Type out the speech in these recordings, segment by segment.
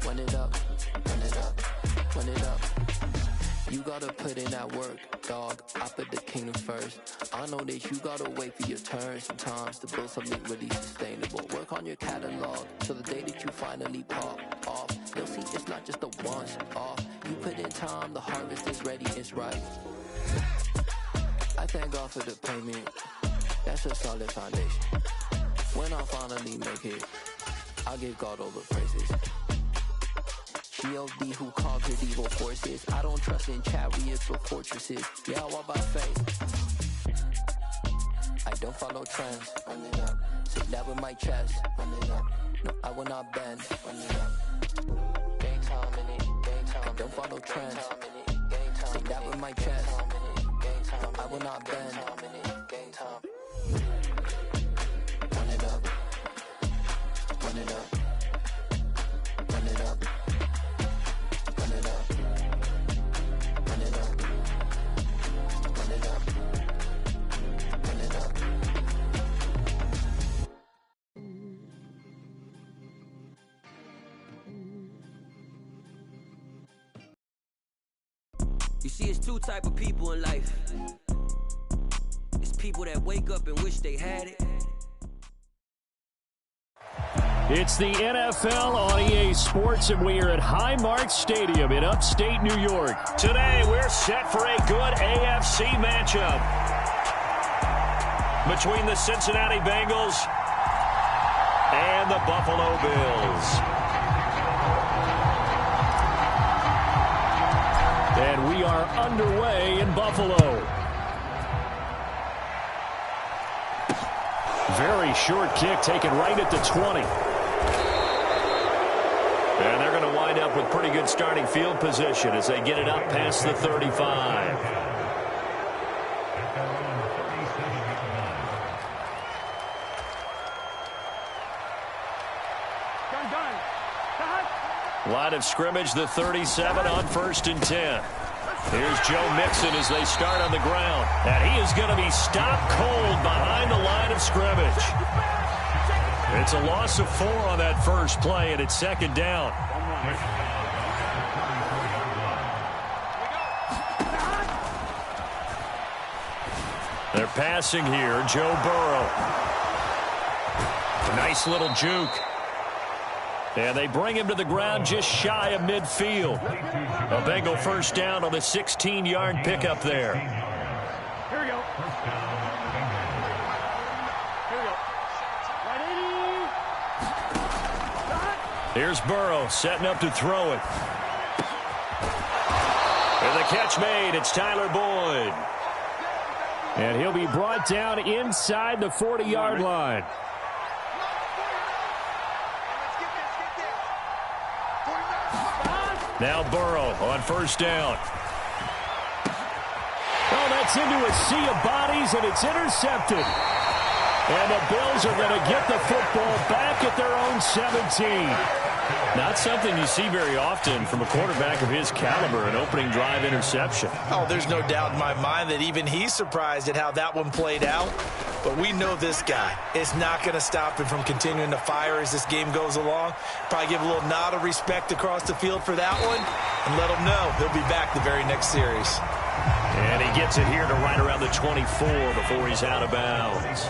run it up, run it up, run it up. You gotta put in that work, dog. I put the kingdom first. I know that you gotta wait for your turn sometimes to build something really sustainable. Work on your catalog, so the day that you finally pop off, you'll see it's not just a once off. You put in time, the harvest is ready, it's right. I thank God for the payment. That's a solid foundation. When I finally make it, I'll give God all the praises. G.O.D. who conquered evil forces. I don't trust in chariots or fortresses. Yeah, I walk by faith. I don't follow trends. Run it up. Say that with my chest. Run it up. No, I will not bend. Run it up. Game time in it. Game time. I don't follow trends. Say that with my chest. No, I will not bend. Game time. Run it up. Run it up. Run it up. Run it up. Run it up. Run it up. Run it up. You see, it's two type of people in life. It's people that wake up and wish they had it. It's the NFL on EA Sports, and we are at Highmark Stadium in upstate New York. Today, we're set for a good AFC matchup between the Cincinnati Bengals and the Buffalo Bills. And we are underway in Buffalo. Very short kick taken right at the 20. And they're going to wind up with pretty good starting field position as they get it up past the 35. Line of scrimmage, the 37 on 1st and 10. Here's Joe Mixon as they start on the ground. And he is going to be stopped cold behind the line of scrimmage. It's a loss of 4 on that first play, and it's 2nd down. They're passing here. Joe Burrow. Nice little juke. And they bring him to the ground just shy of midfield. A Bengal first down on the 16-yard pickup there. Here we go. Here we go. Here's Burrow setting up to throw it. And the catch made. It's Tyler Boyd. And he'll be brought down inside the 40-yard line. Now Burrow on first down. Oh, that's into a sea of bodies, and it's intercepted. And the Bills are going to get the football back at their own 17. Not something you see very often from a quarterback of his caliber, an opening drive interception. Oh, there's no doubt in my mind that even he's surprised at how that one played out. But we know this guy is not going to stop him from continuing to fire as this game goes along. Probably give a little nod of respect across the field for that one and let him know he'll be back the very next series. And he gets it here to right around the 24 before he's out of bounds.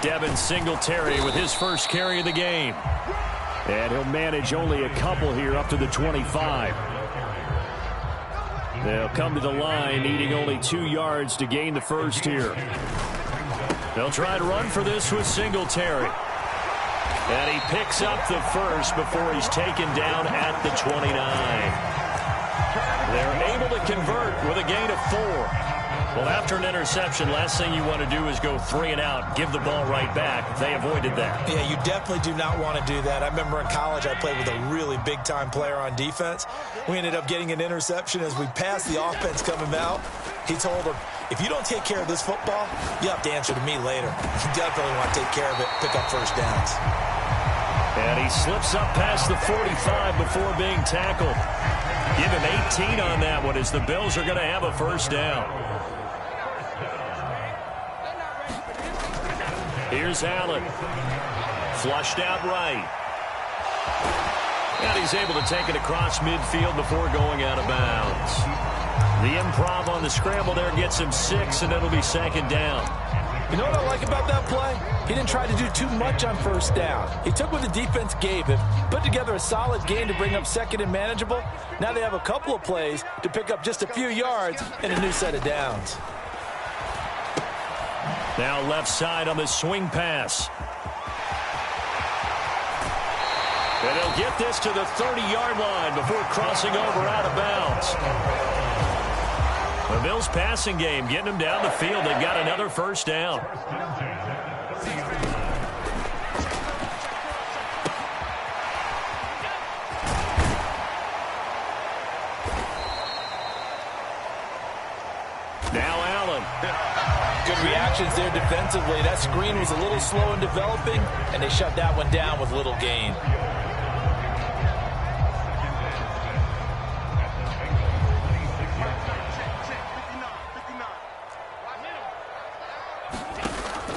Devin Singletary with his first carry of the game. And he'll manage only a couple here up to the 25. They'll come to the line needing only 2 yards to gain the first here. They'll try to run for this with Singletary. And he picks up the first before he's taken down at the 29. They're able to convert with a gain of 4. Well, after an interception, last thing you want to do is go 3 and out, give the ball right back. They avoided that. Yeah, you definitely do not want to do that. I remember in college I played with a really big-time player on defense. We ended up getting an interception as we passed the offense coming out. He told him, if you don't take care of this football, you have to answer to me later. You definitely want to take care of it, pick up first downs. And he slips up past the 45 before being tackled. Give him 18 on that one as the Bills are going to have a first down. Here's Allen. Flushed out right. And he's able to take it across midfield before going out of bounds. The improv on the scramble there gets him 6, and it'll be 2nd down. You know what I like about that play? He didn't try to do too much on 1st down. He took what the defense gave him, put together a solid game to bring up 2nd and manageable. Now they have a couple of plays to pick up just a few yards and a new set of downs. Now left side on the swing pass. And he'll get this to the 30-yard line before crossing over out of bounds. The Bills passing game getting them down the field. They've got another 1st down. Now Allen. Good reactions there defensively. That screen was a little slow in developing, and they shut that one down with little gain.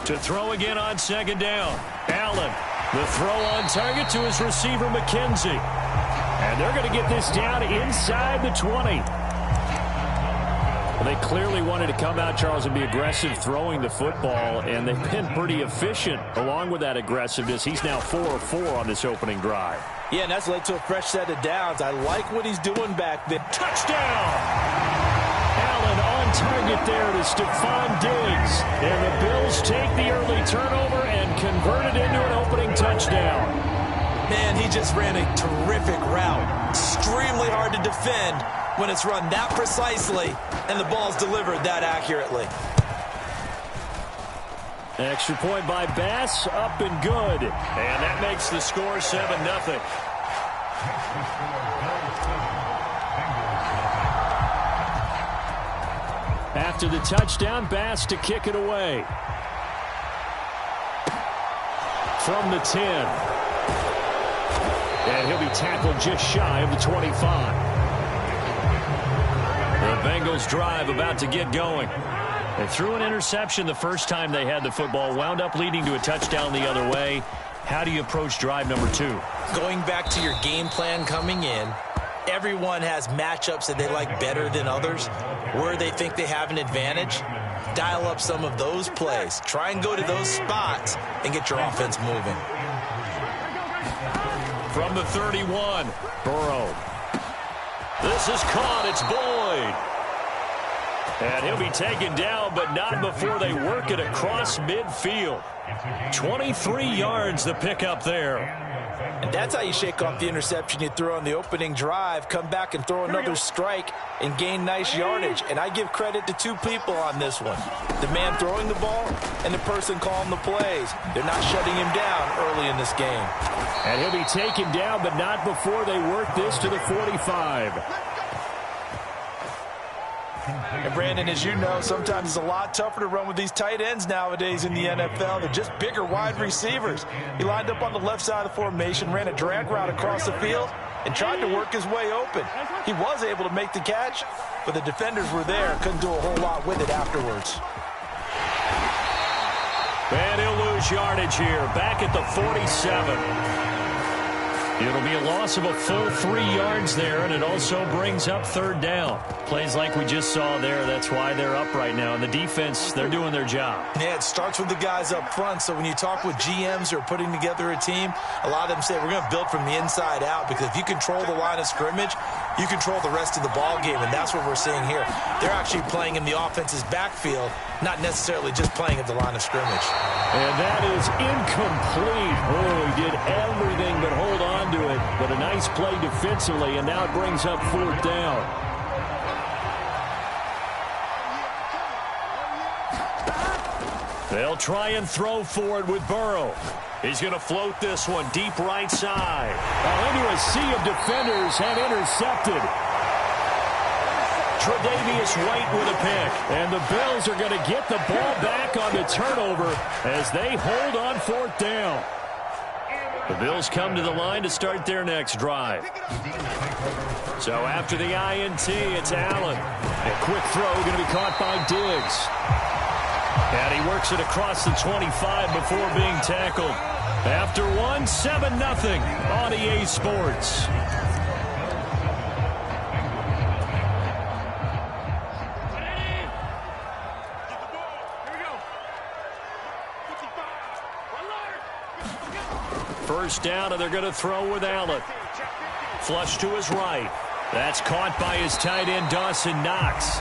To throw again on 2nd down. Allen, the throw on target to his receiver, McKenzie. And they're going to get this down inside the 20. Well, they clearly wanted to come out, Charles, and be aggressive throwing the football, and they've been pretty efficient along with that aggressiveness. He's now 4 of 4 on this opening drive. Yeah, and that's led to a fresh set of downs. I like what he's doing back there. Touchdown! Allen on target there to Stephon Diggs. And the Bills take the early turnover and convert it into an opening touchdown. Man, he just ran a terrific route. Extremely hard to defend when it's run that precisely and the ball's delivered that accurately. Extra point by Bass, up and good. And that makes the score 7-0. After the touchdown, Bass to kick it away. From the 10. And he'll be tackled just shy of the 25. The Bengals drive about to get going. They threw an interception the first time they had the football, wound up leading to a touchdown the other way. How do you approach drive number 2? Going back to your game plan coming in, everyone has matchups that they like better than others. Where they think they have an advantage, dial up some of those plays. Try and go to those spots and get your offense moving. From the 31, Burrow. This is caught. It's Boyd. And he'll be taken down, but not before they work it across midfield. 23 yards the pickup there. And that's how you shake off the interception you threw on the opening drive, come back and throw another strike and gain nice yardage. And I give credit to 2 people on this one. The man throwing the ball and the person calling the plays. They're not shutting him down early in this game. And he'll be taken down, but not before they work this to the 45. And Brandon, as you know, sometimes it's a lot tougher to run with these tight ends nowadays in the NFL. They're just bigger wide receivers. He lined up on the left side of the formation, ran a drag route across the field, and tried to work his way open. He was able to make the catch, but the defenders were there, couldn't do a whole lot with it afterwards. And he'll lose yardage here, back at the 47. It'll be a loss of a full 3 yards there, and it also brings up 3rd down. Plays like we just saw there, that's why they're up right now. And the defense, they're doing their job. Yeah, it starts with the guys up front. So when you talk with GMs who are putting together a team, a lot of them say we're going to build from the inside out, because if you control the line of scrimmage, you control the rest of the ball game, and that's what we're seeing here. They're actually playing in the offense's backfield, not necessarily just playing at the line of scrimmage. And that is incomplete. Oh, he did everything but hold on to it. But a nice play defensively, and now it brings up 4th down. They'll try and throw forward with Burrow. He's going to float this one deep right side. Into a sea of defenders and intercepted. Tre'Davious White with a pick. And the Bills are going to get the ball back on the turnover as they hold on 4th down. The Bills come to the line to start their next drive. So after the INT, it's Allen. A quick throw going to be caught by Diggs. And he works it across the 25 before being tackled. After one, 7-0 on EA Sports. First down, and they're going to throw with Allen. Flush to his right. That's caught by his tight end, Dawson Knox.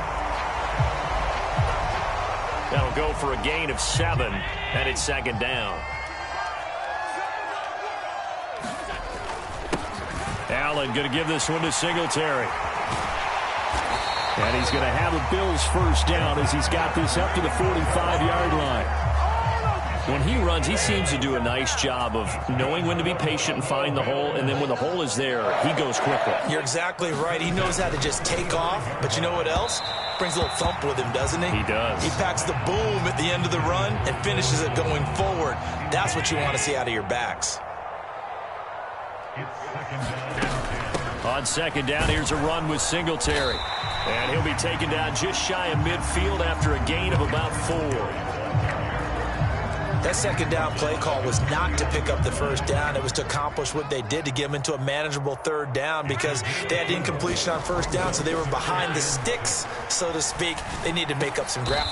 That'll go for a gain of 7, and it's second down. Allen going to give this one to Singletary. And he's going to have a Bills first down as he's got this up to the 45-yard line. When he runs, he seems to do a nice job of knowing when to be patient and find the hole, and then when the hole is there, he goes quickly. You're exactly right. He knows how to just take off, but you know what else? Brings a little thump with him, doesn't he? He does. He packs the boom at the end of the run and finishes it going forward. That's what you want to see out of your backs. On second down, here's a run with Singletary. And he'll be taken down just shy of midfield after a gain of about 4. That second down play call was not to pick up the first down. It was to accomplish what they did to get them into a manageable third down because they had incompletion on first down, so they were behind the sticks, so to speak. They need to make up some ground.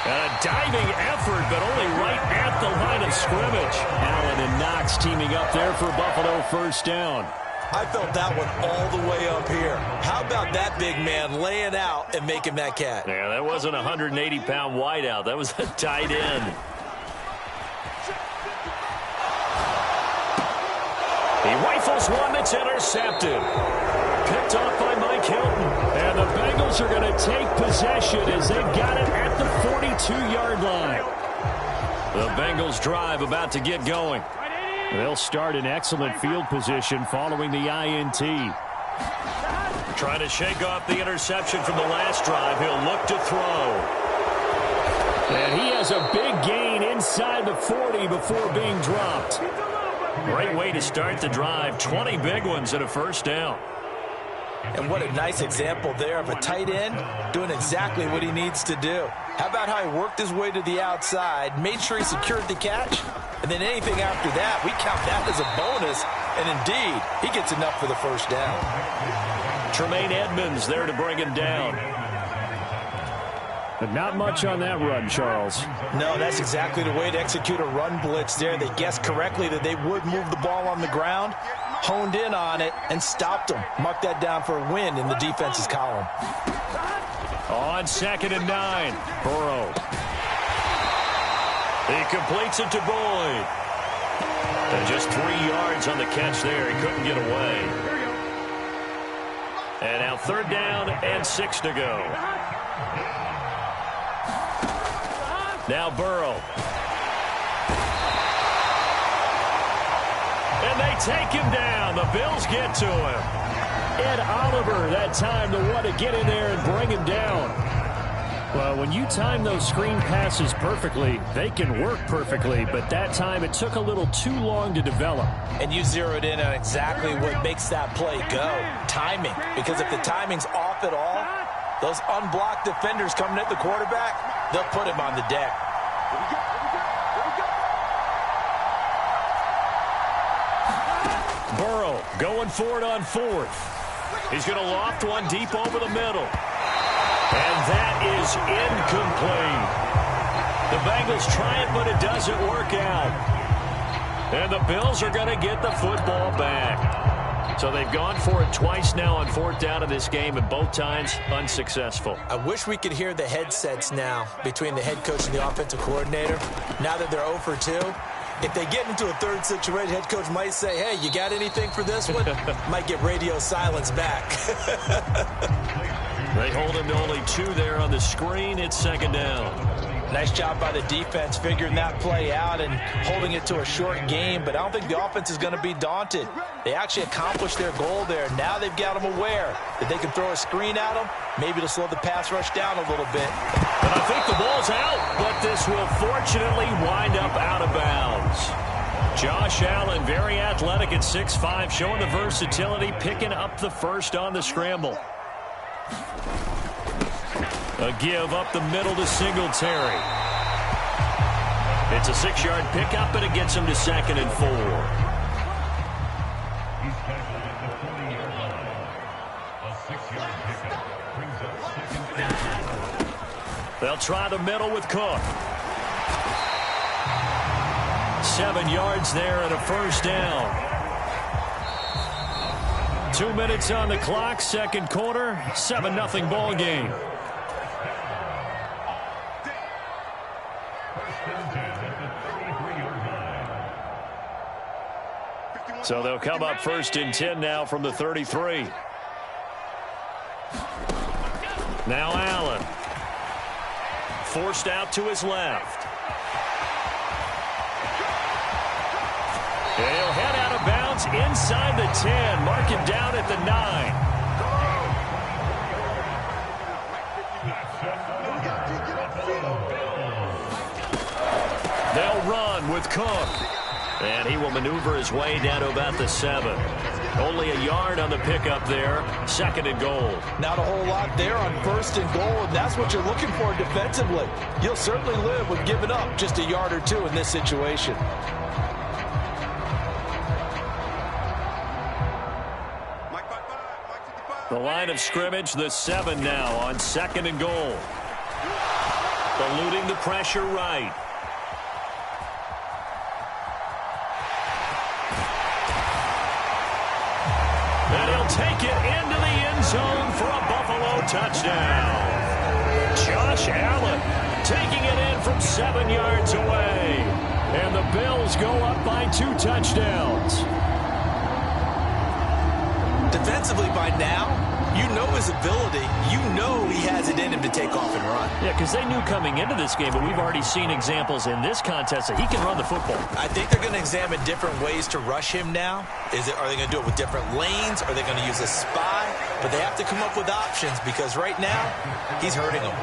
And a diving effort, but only right at the line of scrimmage. Allen and Knox teaming up there for Buffalo first down. I felt that one all the way up here. How about that big man laying out and making that catch? Yeah, that wasn't a 180-pound wideout. That was a tight end. He rifles one that's intercepted. Picked off by Mike Hilton. And the Bengals are going to take possession as they've got it at the 42-yard line. The Bengals drive about to get going. They'll start in excellent field position following the INT. Trying to shake off the interception from the last drive. He'll look to throw. And he has a big gain inside the 40 before being dropped. Great way to start the drive. 20 big ones and a first down. And what a nice example there of a tight end doing exactly what he needs to do. How about how he worked his way to the outside, made sure he secured the catch, and then anything after that, we count that as a bonus. And indeed, he gets enough for the first down. Tremaine Edmonds there to bring him down. But not much on that run, Charles. No, that's exactly the way to execute a run blitz there. They guessed correctly that they would move the ball on the ground, honed in on it, and stopped them. Mark that down for a win in the defense's column. On second and 9, Burrow. He completes it to Boyd. And just 3 yards on the catch there. He couldn't get away. And now third down and 6 to go. Now Burrow. And they take him down. The Bills get to him. Ed Oliver that time to want to get in there and bring him down. Well, when you time those screen passes perfectly, they can work perfectly, but that time it took a little too long to develop. And you zeroed in on exactly what makes that play go. Timing. Because if the timing's off at all, those unblocked defenders coming at the quarterback, they'll put him on the deck. Burrow going for it on 4th. He's going to loft one deep over the middle. And that is incomplete. The Bengals try it, but it doesn't work out. And the Bills are going to get the football back. So they've gone for it twice now on 4th down in this game, and both times unsuccessful. I wish we could hear the headsets now between the head coach and the offensive coordinator. Now that they're 0 for 2, if they get into a third situation, head coach might say, hey, you got anything for this one? Might get radio silence back. They hold him to only 2 there on the screen. It's second down. Nice job by the defense figuring that play out and holding it to a short game, but I don't think the offense is going to be daunted. They actually accomplished their goal there. Now they've got them aware that they can throw a screen at them, maybe to slow the pass rush down a little bit. And I think the ball's out, but this will fortunately wind up out of bounds. Josh Allen, very athletic at 6'5", showing the versatility, picking up the first on the scramble. A give up the middle to Singletary. It's a 6-yard pickup, and it gets him to 2nd and 4. He's tackled at the 40-yard line. A 6-yard pickup brings up 2nd and 4. They'll try the middle with Cook. 7 yards there and a first down. 2 minutes on the clock, second quarter, 7-0 ball game. So they'll come up 1st and 10 now from the 33. Now Allen. Forced out to his left. He'll head out of bounds inside the 10. Mark him down at the 9. They'll run with Cook. And he will maneuver his way down to about the 7. Only a yard on the pickup there. 2nd and goal. Not a whole lot there on 1st and goal, and that's what you're looking for defensively. You'll certainly live with giving up just a yard or two in this situation. The line of scrimmage, the 7 now on 2nd and goal. Eluding the pressure right. And he'll take it into the end zone for a Buffalo touchdown. Josh Allen taking it in from 7 yards away. And the Bills go up by 2 touchdowns. Defensively by now, you know his ability. You know he has it in him to take off and run. Yeah, because they knew coming into this game, but we've already seen examples in this contest that he can run the football. I think they're going to examine different ways to rush him now. Are they going to do it with different lanes? Are they going to use a spy? But they have to come up with options because right now, he's hurting them.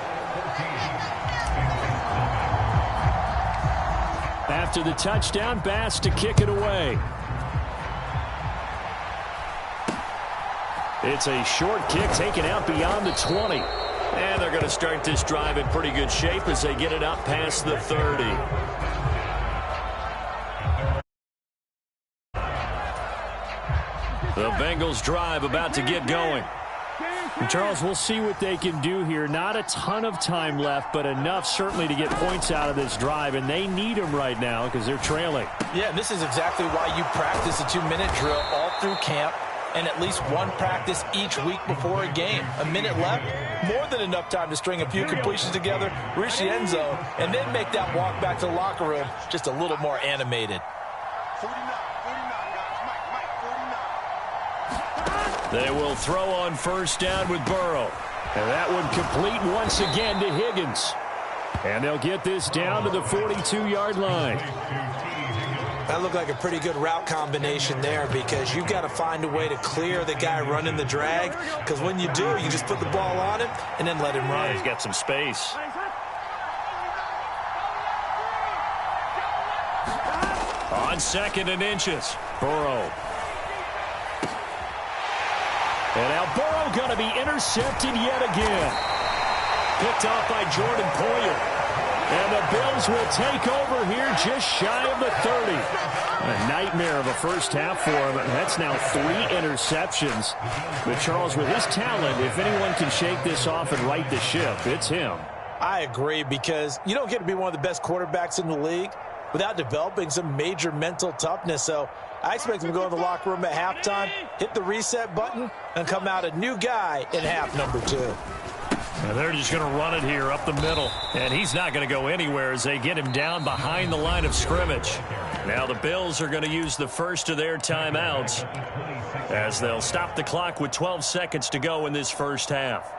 After the touchdown, Bass to kick it away. It's a short kick taken out beyond the 20. And they're going to start this drive in pretty good shape as they get it up past the 30. The Bengals drive about to get going. And Charles, we'll see what they can do here. Not a ton of time left, but enough certainly to get points out of this drive, and they need them right now because they're trailing. Yeah, and this is exactly why you practice a 2-minute drill all through camp. And at least one practice each week before a game. A minute left, more than enough time to string a few completions together, reach the end zone, and then make that walk back to the locker room just a little more animated. 49, guys, Mike, 49. They will throw on 1st down with Burrow. And that one complete once again to Higgins. And they'll get this down to the 42-yard line. That looked like a pretty good route combination there because you've got to find a way to clear the guy running the drag because when you do, you just put the ball on him and then let him run. Yeah, he's got some space. On 2nd and inches, Burrow. And now Burrow going to be intercepted yet again. Picked off by Jordan Poyer. And the Bills will take over here just shy of the 30. A nightmare of a first half for him. And that's now 3 interceptions. But Charles, with his talent, if anyone can shake this off and right the ship, it's him. I agree because you don't get to be one of the best quarterbacks in the league without developing some major mental toughness. So I expect him to go in the locker room at halftime, hit the reset button, and come out a new guy in half number 2. And they're just going to run it here up the middle. And he's not going to go anywhere as they get him down behind the line of scrimmage. Now the Bills are going to use the first of their timeouts as they'll stop the clock with 12 seconds to go in this first half.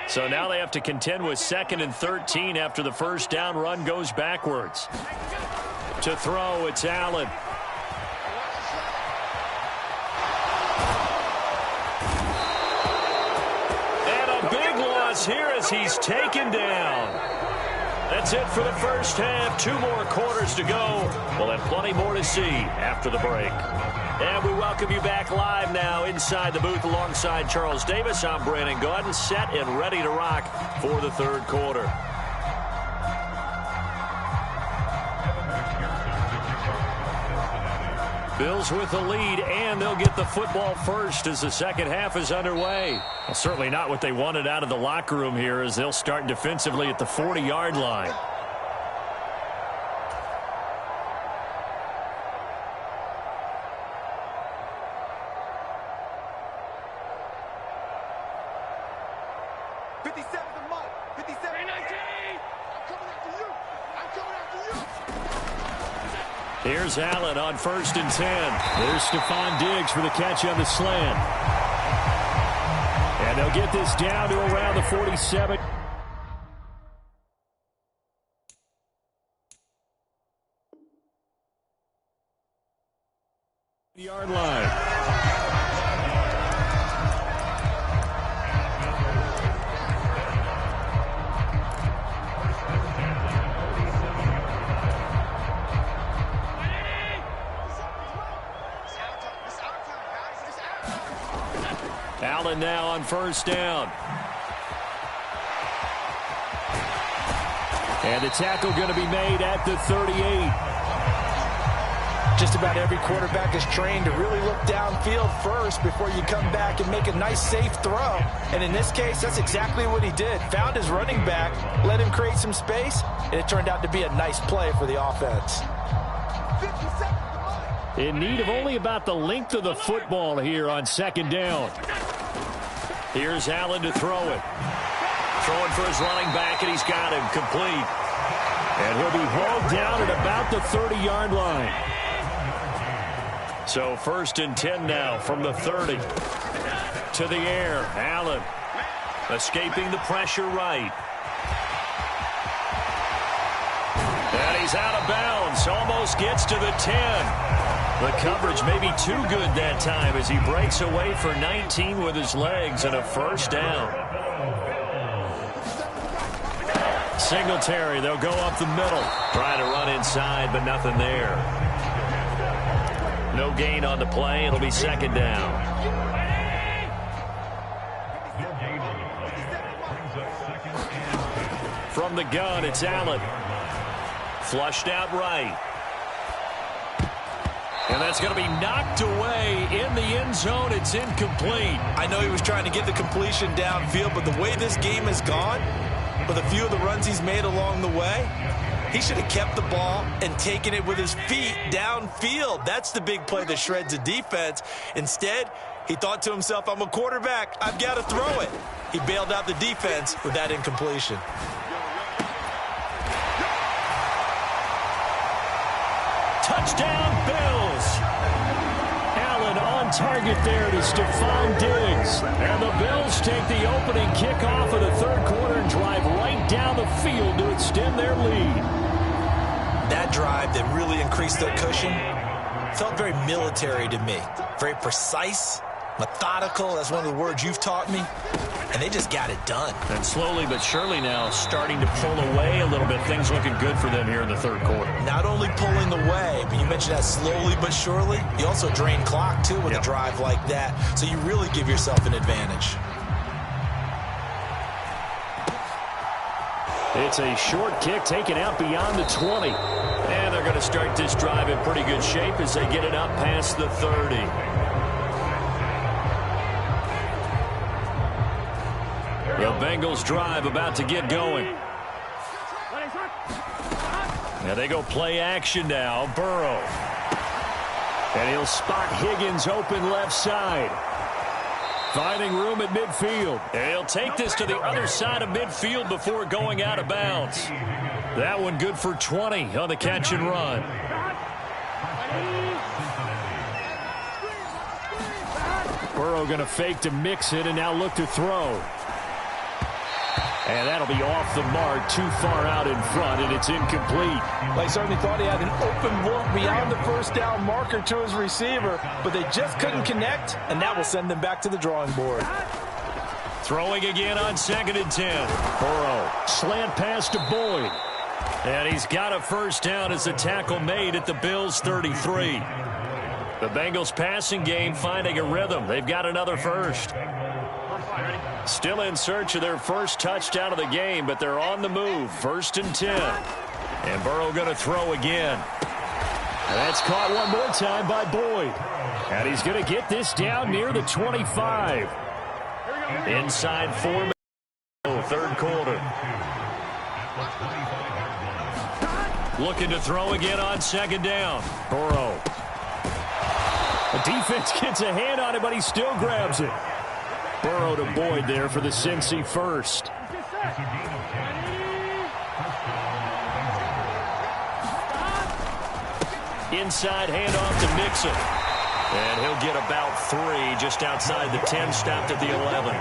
So now they have to contend with 2nd and 13 after the first down run goes backwards. To throw, it's Allen. And a big loss here as he's taken down. That's it for the first half. 2 more quarters to go. We'll have plenty more to see after the break. And we welcome you back live now inside the booth alongside Charles Davis. I'm Brandon Gaudin, set and ready to rock for the third quarter. Bills with the lead, and they'll get the football first as the second half is underway. Well, certainly not what they wanted out of the locker room here, as they'll start defensively at the 40-yard line. Here's Allen on 1st and 10. There's Stephon Diggs for the catch on the slant. And they'll get this down to around the 47. Yard line. Allen now on 1st down. And the tackle going to be made at the 38. Just about every quarterback is trained to really look downfield first before you come back and make a nice, safe throw. And in this case, that's exactly what he did. Found his running back, let him create some space, and it turned out to be a nice play for the offense. In need of only about the length of the football here on 2nd down. Here's Allen to throw it. Throwing for his running back, and he's got him complete. And he'll be hauled down at about the 30-yard line. So 1st and 10 now from the 30. To the air, Allen escaping the pressure right. And he's out of bounds, almost gets to the 10. The coverage may be too good that time as he breaks away for 19 with his legs and a 1st down. Singletary, they'll go up the middle. Trying to run inside, but nothing there. No gain on the play. It'll be 2nd down. From the gun, it's Allen. Flushed out right. And that's going to be knocked away in the end zone. It's incomplete. I know he was trying to get the completion downfield, but the way this game has gone, with a few of the runs he's made along the way, he should have kept the ball and taken it with his feet downfield. That's the big play that shreds a defense. Instead, he thought to himself, I'm a quarterback. I've got to throw it. He bailed out the defense with that incompletion. Touchdown, Bills. Allen on target there to Stephon Diggs. And the Bills take the opening kickoff of the third quarter and drive right down the field to extend their lead. That drive that really increased their cushion felt very military to me. Very precise, methodical. That's one of the words you've taught me. And they just got it done. And slowly but surely now starting to pull away a little bit. Things looking good for them here in the third quarter. Not only pulling away, but you mentioned that slowly but surely. You also drain clock, too, with a drive like that. So you really give yourself an advantage. It's a short kick taken out beyond the 20. And they're going to start this drive in pretty good shape as they get it up past the 30. The Bengals drive about to get going. Now they go play action now. Burrow. And he'll spot Higgins open left side. Finding room at midfield. And he'll take this to the other side of midfield before going out of bounds. That one good for 20 on the catch and run. Burrow going to fake to mix it and now look to throw. And that'll be off the mark, too far out in front, and it's incomplete. They certainly thought he had an open look beyond the 1st down marker to his receiver, but they just couldn't connect, and that will send them back to the drawing board. Throwing again on 2nd and 10. Burrow, slant pass to Boyd. And he's got a 1st down as the tackle made at the Bills' 33. The Bengals passing game finding a rhythm. They've got another first. Still in search of their first touchdown of the game, but they're on the move. 1st and 10. And Burrow going to throw again. And that's caught one more time by Boyd. And he's going to get this down near the 25. Inside 4 minutes. Third quarter. Looking to throw again on 2nd down. Burrow. The defense gets a hand on it, but he still grabs it. Burrow to Boyd there for the Cincy first. Inside handoff to Mixon. And he'll get about 3 just outside the 10, stopped at the 11.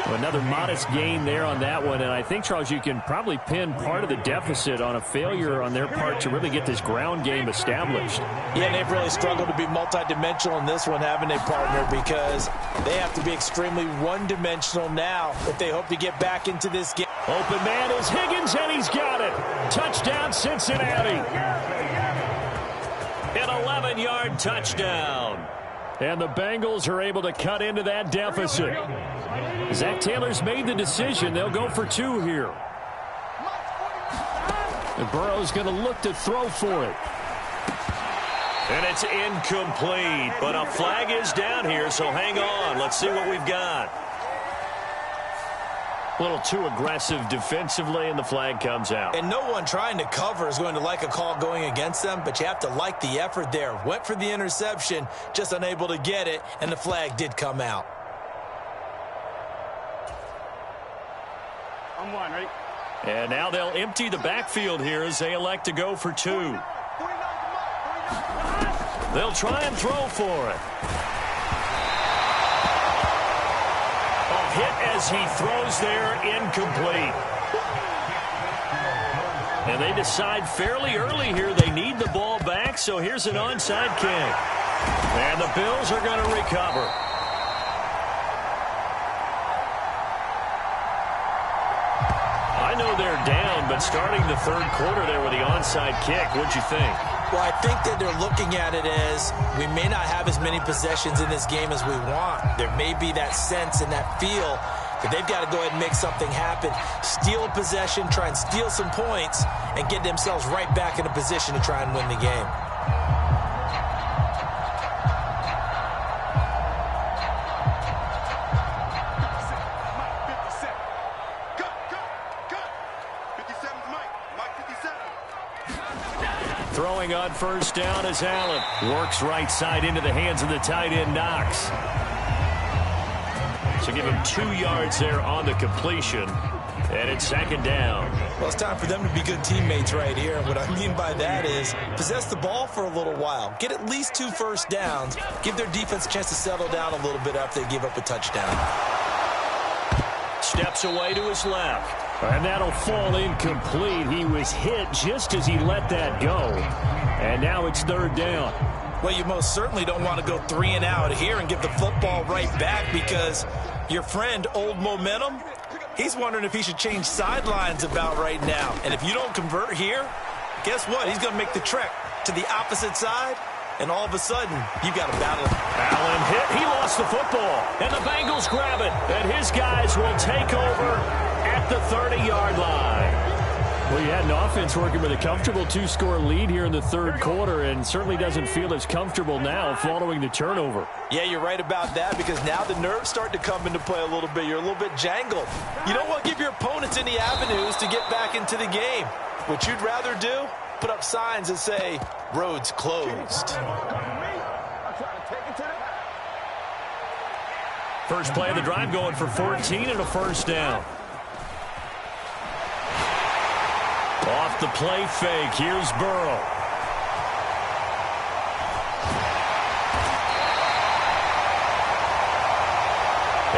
Well, another modest gain there on that one, and I think, Charles, you can probably pin part of the deficit on a failure on their part to really get this ground game established. Yeah, and they've really struggled to be multidimensional in this one, haven't they, partner? Because they have to be extremely one-dimensional now if they hope to get back into this game. Open man is Higgins, and he's got it. Touchdown, Cincinnati. An 11-yard touchdown. And the Bengals are able to cut into that deficit. Zach Taylor's made the decision. They'll go for 2 here. And Burrow's going to look to throw for it. And it's incomplete, but a flag is down here, so hang on. Let's see what we've got. A little too aggressive defensively, and the flag comes out. And no one trying to cover is going to like a call going against them, but you have to like the effort there. Went for the interception, just unable to get it, and the flag did come out. I'm 1, ready? And now they'll empty the backfield here as they elect to go for 2. They'll try and throw for it. A hit as he throws there, incomplete. And they decide fairly early here they need the ball back, so here's an onside kick. And the Bills are going to recover. I know they're down, but starting the third quarter there with the onside kick, what'd you think? Well, I think that they're looking at it as we may not have as many possessions in this game as we want. There may be that sense and that feel that they've got to go ahead and make something happen, steal a possession, try and steal some points, and get themselves right back in a position to try and win the game. Throwing on 1st down is Allen. Works right side into the hands of the tight end, Knox. So give him 2 yards there on the completion. And it's 2nd down. Well, it's time for them to be good teammates right here. And what I mean by that is possess the ball for a little while. Get at least 2 first downs. Give their defense a chance to settle down a little bit after they give up a touchdown. Steps away to his left. And that'll fall incomplete. He was hit just as he let that go. And now it's 3rd down. Well, you most certainly don't want to go 3 and out here and give the football right back, because your friend, Old Momentum, he's wondering if he should change sidelines about right now. And if you don't convert here, guess what? He's going to make the trek to the opposite side, and all of a sudden, you've got a battle. Allen hit. He lost the football. And the Bengals grab it. And his guys will take over at the 30-yard line. Well, you had an offense working with a comfortable 2-score lead here in the third quarter, and certainly doesn't feel as comfortable now following the turnover. Yeah, you're right about that, because now the nerves start to come into play a little bit. You're a little bit jangled. You don't want to give your opponents any avenues to get back into the game. What you'd rather do, put up signs that say, roads closed. First play of the drive going for 14 and a 1st down. Off the play fake, here's Burrow.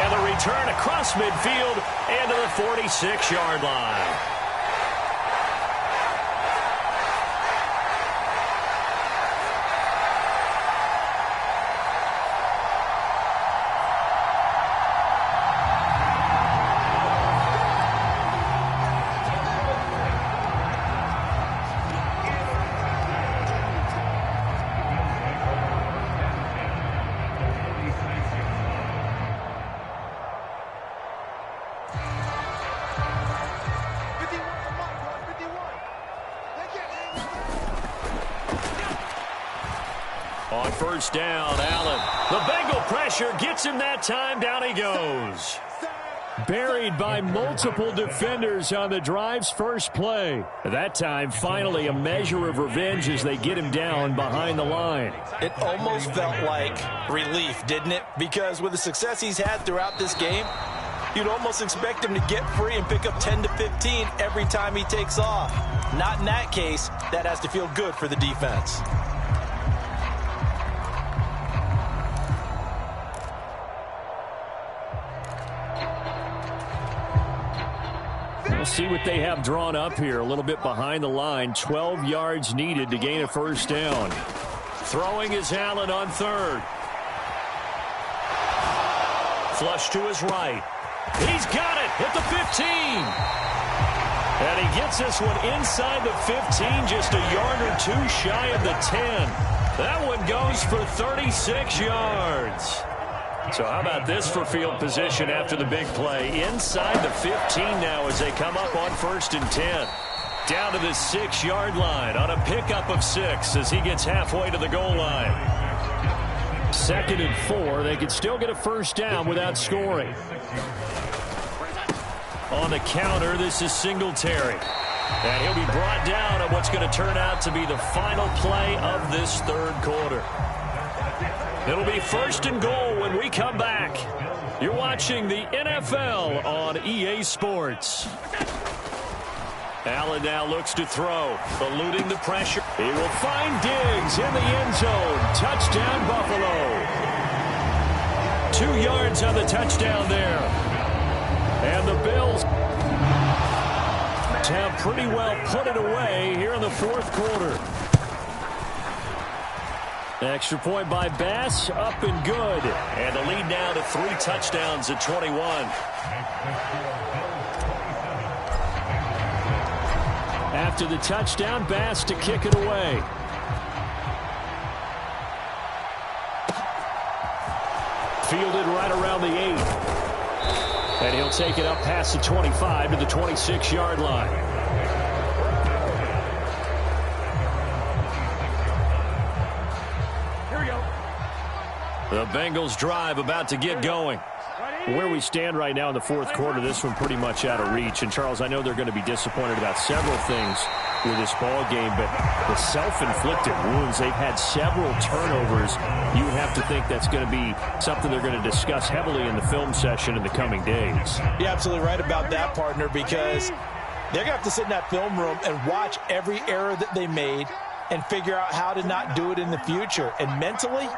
And the return across midfield and to the 46-yard line. On first down, Allen. The Bengal pressure gets him that time. Down he goes. Buried by multiple defenders on the drive's first play. That time, finally, a measure of revenge as they get him down behind the line. It almost felt like relief, didn't it? Because with the success he's had throughout this game, you'd almost expect him to get free and pick up 10 to 15 every time he takes off. Not in that case. That has to feel good for the defense. We'll see what they have drawn up here. A little bit behind the line. 12 yards needed to gain a first down. Throwing is Allen on third. Flush to his right. He's got it at the 15. And he gets this one inside the 15, just a yard or two shy of the 10. That one goes for 36 yards. So how about this for field position after the big play? Inside the 15 now as they come up on first and 10. Down to the 6-yard line on a pickup of 6 as he gets halfway to the goal line. 2nd and 4. They could still get a first down without scoring. On the counter, this is Singletary. And he'll be brought down on what's going to turn out to be the final play of this third quarter. It'll be 1st and goal when we come back. You're watching the NFL on EA Sports. Allen now looks to throw, eluding the pressure. He will find Diggs in the end zone. Touchdown, Buffalo. 2 yards on the touchdown there. And the Bills have pretty well put it away here in the fourth quarter. Extra point by Bass, up and good. And the lead now to 3 touchdowns at 21. After the touchdown, Bass to kick it away. Fielded right around the 8. And he'll take it up past the 25 to the 26-yard line. The Bengals drive about to get going. Where we stand right now in the fourth quarter, this one pretty much out of reach. And, Charles, I know they're going to be disappointed about several things with this ball game, but the self-inflicted wounds, they've had several turnovers. You have to think that's going to be something they're going to discuss heavily in the film session in the coming days. You're absolutely right about that, partner, because they're going to have to sit in that film room and watch every error that they made and figure out how to not do it in the future. And mentally,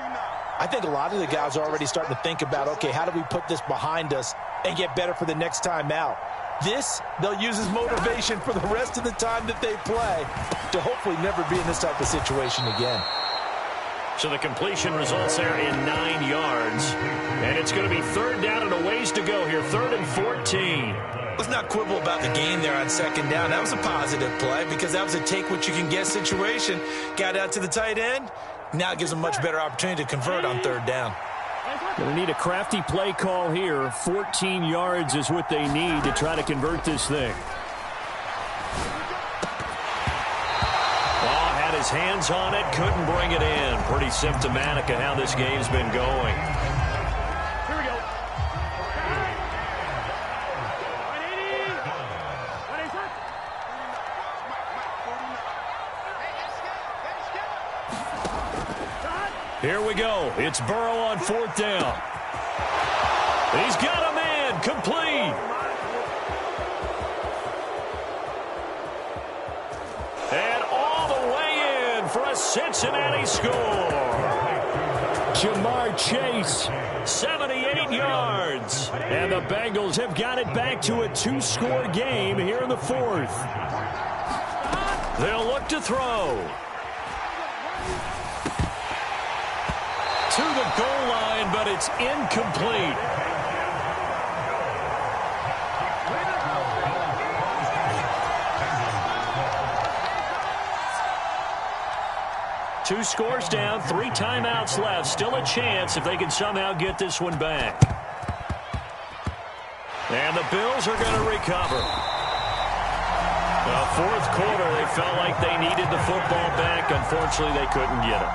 I think a lot of the guys are already starting to think about, okay, how do we put this behind us and get better for the next time out? This, they'll use as motivation for the rest of the time that they play to hopefully never be in this type of situation again. So the completion results there in 9 yards. And it's going to be 3rd down and a ways to go here. 3rd and 14. Let's not quibble about the gain there on 2nd down. That was a positive play because that was a take-what-you-can-get situation. Got out to the tight end. Now it gives them a much better opportunity to convert on 3rd down. Going to need a crafty play call here. 14 yards is what they need to try to convert this thing. Oh, had his hands on it, couldn't bring it in. Pretty symptomatic of how this game's been going. Here we go. Here we go. It's Burrow on 4th down. He's got a man. Complete. And all the way in for a Cincinnati score. Jamar Chase. 78 yards. And the Bengals have got it back to a 2-score game here in the 4th. They'll look to throw. To the goal line, but it's incomplete. Two scores down, 3 timeouts left. Still a chance if they can somehow get this one back. And the Bills are going to recover. The fourth quarter, they felt like they needed the football back. Unfortunately, they couldn't get it.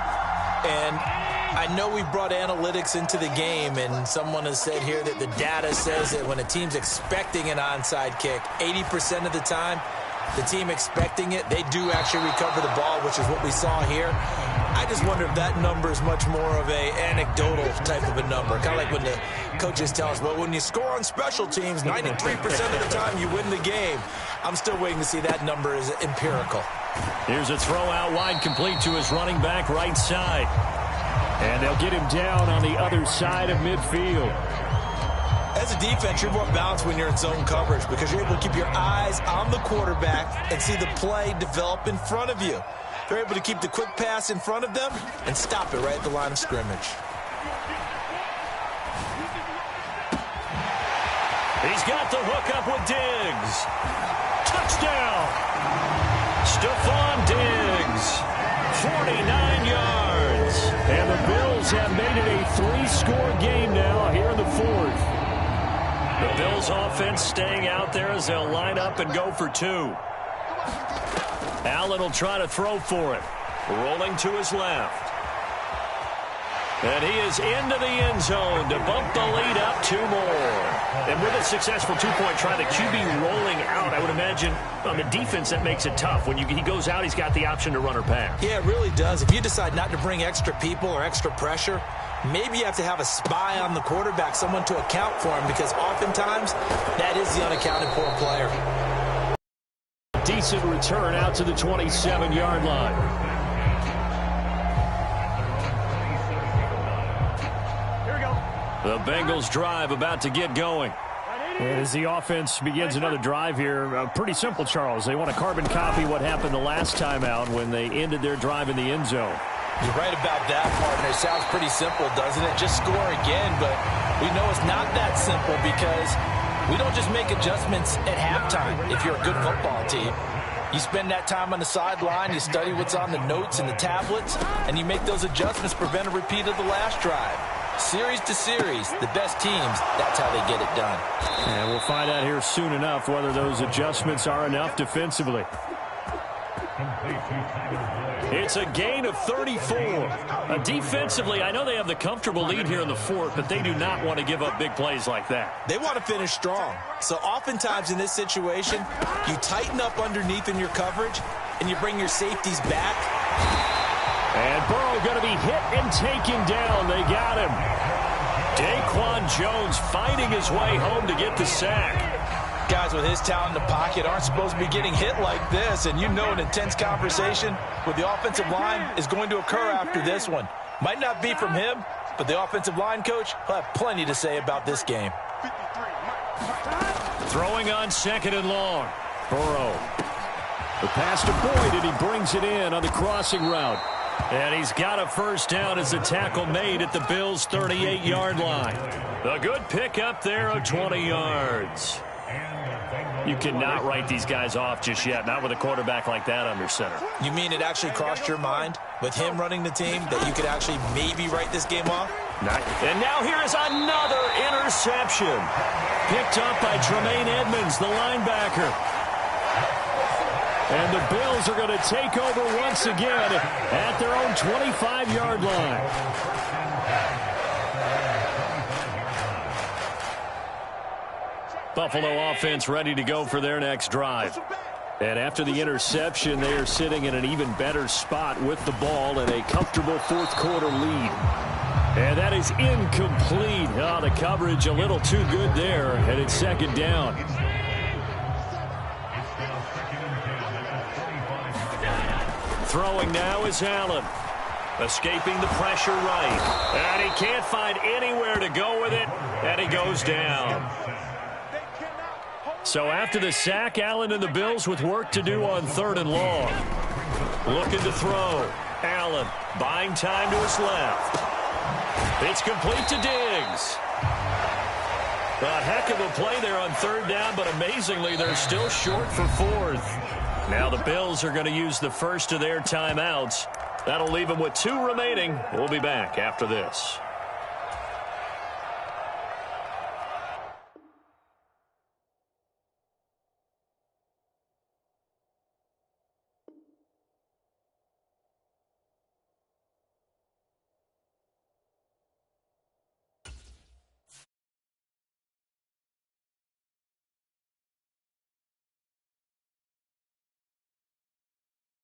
And I know we brought analytics into the game, and someone has said here that the data says that when a team's expecting an onside kick, 80% of the time, the team expecting it, they do actually recover the ball, which is what we saw here. I just wonder if that number is much more of a anecdotal type of a number. Kind of like when the coaches tell us, well, when you score on special teams, 93% of the time you win the game. I'm still waiting to see that number is empirical. Here's a throw out wide, complete to his running back right side. And they'll get him down on the other side of midfield. As a defense, you're more balanced when you're in zone coverage because you're able to keep your eyes on the quarterback and see the play develop in front of you. They're able to keep the quick pass in front of them and stop it right at the line of scrimmage. He's got the hook up with Diggs. Touchdown! Stephon Diggs, 49 yards. And the Bills have made it a 3-score game now here in the fourth. The Bills offense staying out there as they'll line up and go for 2. Allen will try to throw for it. Rolling to his left. And he is into the end zone to bump the lead up 2 more. And with a successful 2-point try, the QB rolling out, I would imagine on the defense that makes it tough. When he goes out, he's got the option to run or pass. Yeah, it really does. If you decide not to bring extra people or extra pressure, maybe you have to have a spy on the quarterback, someone to account for him, because oftentimes that is the unaccounted for player. Decent return out to the 27-yard line. The Bengals drive about to get going. As the offense begins another drive here, pretty simple, Charles. They want to carbon copy what happened the last time out when they ended their drive in the end zone. You're right about that, partner. It sounds pretty simple, doesn't it? Just score again, but we know it's not that simple because we don't just make adjustments at halftime if you're a good football team. You spend that time on the sideline, you study what's on the notes and the tablets, and you make those adjustments, prevent a repeat of the last drive. Series to series, the best teams, that's how they get it done. And we'll find out here soon enough whether those adjustments are enough defensively. It's a gain of 34. Defensively, I know they have the comfortable lead here in the fourth, but they do not want to give up big plays like that. They want to finish strong. So oftentimes in this situation, you tighten up underneath in your coverage, and you bring your safeties back. And Burrow going to be hit and taken down. They got him. Daquan Jones fighting his way home to get the sack. Guys with his talent in the pocket aren't supposed to be getting hit like this, and you know an intense conversation with the offensive line is going to occur after this one. Might not be from him, but the offensive line coach will have plenty to say about this game. Throwing on 2nd and long. Burrow. The pass to Boyd, and he brings it in on the crossing route. And he's got a first down as the tackle made at the Bills' 38-yard line. A good pickup there of 20 yards. You cannot write these guys off just yet, not with a quarterback like that under center. You mean it actually crossed your mind with him running the team that you could actually maybe write this game off? And now here is another interception. Picked up by Tremaine Edmonds, the linebacker. And the Bills are going to take over once again at their own 25-yard line. Buffalo offense ready to go for their next drive. And after the interception, they are sitting in an even better spot with the ball and a comfortable fourth-quarter lead. And that is incomplete. Oh, the coverage a little too good there, and it's 2nd down. Throwing now is Allen. Escaping the pressure right. And he can't find anywhere to go with it. And he goes down. So after the sack, Allen and the Bills with work to do on 3rd and long. Looking to throw. Allen buying time to his left. It's complete to Diggs. A heck of a play there on 3rd down, but amazingly, they're still short for 4th. Now the Bills are going to use the first of their timeouts. That'll leave them with 2 remaining. We'll be back after this.